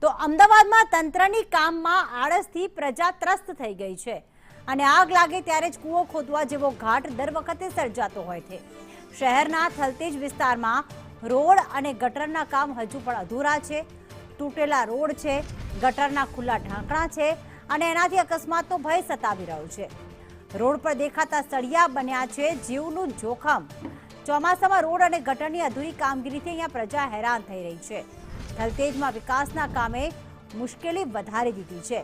તો અમદાવાદમાં તંત્રની કામમાં આળસથી પ્રજા ત્રસ્ત થઈ ગઈ છે અને આગ લાગે ત્યારે જ કૂવો ખોદવા જેવો ઘાટ દર વખતે સર્જાતો હોય છે। શહેરના થલતેજ વિસ્તારમાં રોડ અને ગટરના કામ હજુ પણ અધૂરા છે। તૂટેલા રોડ છે, ગટરના ખુલ્લા ઢાંકણા છે અને એનાથી અકસ્માતનો ભય સતાવી રહ્યો છે। રોડ પર દેખાતા સળિયા બન્યા છે જીવનું જોખમ। ચોમાસામાં રોડ અને ગટરની અધૂરી કામગીરીથી અહીંયા પ્રજા હેરાન થઈ રહી છે। થલતેજમાં વિકાસના કામે મુશ્કેલી વધારી દીધી છે।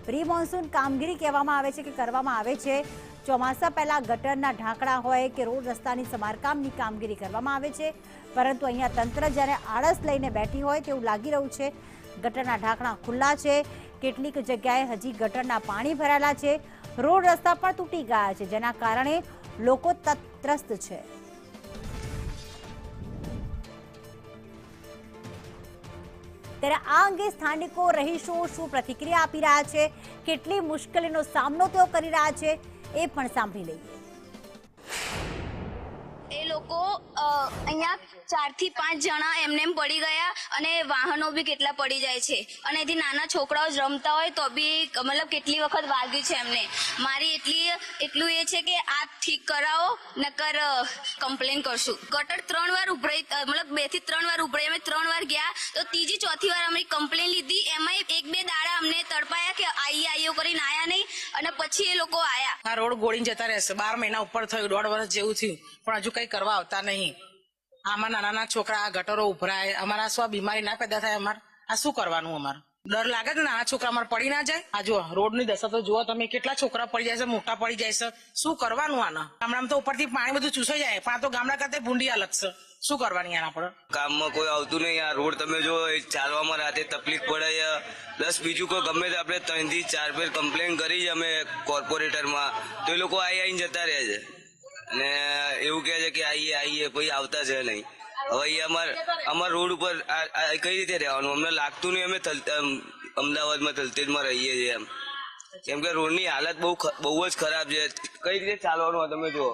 પ્રી મોન્સૂન કામગીરી કહેવામાં આવે છે કે કરવામાં આવે છે। ચોમાસા પહેલા ગટરના ઢાંકણા હોય કે રોડ રસ્તાની સમારકામની કામગીરી કરવામાં આવે છે, પરંતુ અહીંયા તંત્ર જ્યારે આળસ લઈને બેઠી હોય તેવું લાગી રહ્યું છે। ગટરના ઢાંકણા ખુલ્લા છે, કેટલીક જગ્યાએ હજી ગટરના પાણી ભરાયેલા છે, રોડ રસ્તા પણ તૂટી ગયા છે, જેના કારણે લોકો ત્રસ્ત છે। ત્યારે આ અંગે સ્થાનિકો રહીશો શું પ્રતિક્રિયા આપી રહ્યા છે, કેટલી મુશ્કેલીનો સામનો તેઓ કરી રહ્યા છે, એ પણ સાંભળી લઈએ। એ લોકો અહીંયા 4 થી 5 જણા એમને પડી ગયા અને વાહનો બી કેટલા પડી જાય છે અને એથી નાના છોકરાઓ જ રમતા હોય તો બી મતલબ કેટલી વખત વાગ્યું છે એમને। મારી એટલું એ છે કે આ ઠીક કરાવો, નકર કમ્પ્લેન કરશું। ગટર 3 વાર ઉભરાઈ, મતલબ 2 થી 3 વાર ઉભરાઈ, અમે 3 વાર ગયા તો ત્રીજી ચોથી વાર અમે કમ્પ્લેન લીધી, એમાં 1-2 દાડા અમને તડપાયા કે આઈઓ કરીને આયા નહીં અને પછી એ લોકો આયા। આ રોડ ગોળીને જતા રહેશે, 12 મહિના ઉપર થયું, 1.5 વર્ષ જેવું થયું, પણ હજુ કઈ કરવા આવતા નહીં। આમાં નાના છોકરા ગટરો ઉભરાય, અમારા શું બીમારી ના પેદા થાય? આ શું કરવાનું? અમારે ડર લાગે ને નાના છોકરા અમારે પડી ના જાય? આ જો રોડ ની દશા તો જુઓ તમે, કેટલા છોકરા પડી જાય છે, મોટા પડી જાય છે, શું કરવાનું? આના ગામડામાં તો ઉપરથી પાણી બધું ચૂસાઈ જાય, પણ આ તો ગામડા કરતા ભૂંડી હાલત છે, શું કરવાની આના પર? કામમાં કોઈ આવતું નહીં। આ રોડ તમે જો ચાલવામાં રાતે તકલીફ પડે, પ્લસ બીજું કોઈ ગમે તે આપણે 3 થી 4 ફેર કમ્પ્લેન કરી અમે કોર્પોરેટરમાં, તો એ લોકો આવીને જતા રહે છે અને એવું કહે છે કે આઈએ પછી આવતા છે નહીં। હવે અમાર રોડ ઉપર કઈ રીતે રહેવાનું? અમને લાગતું નહીં અમે અમદાવાદમાં થલતેજમાં રહીએ છીએ એમ, કેમ કે રોડની હાલત બહુ જ ખરાબ છે। કઈ રીતે ચાલવાનું તમે જુઓ।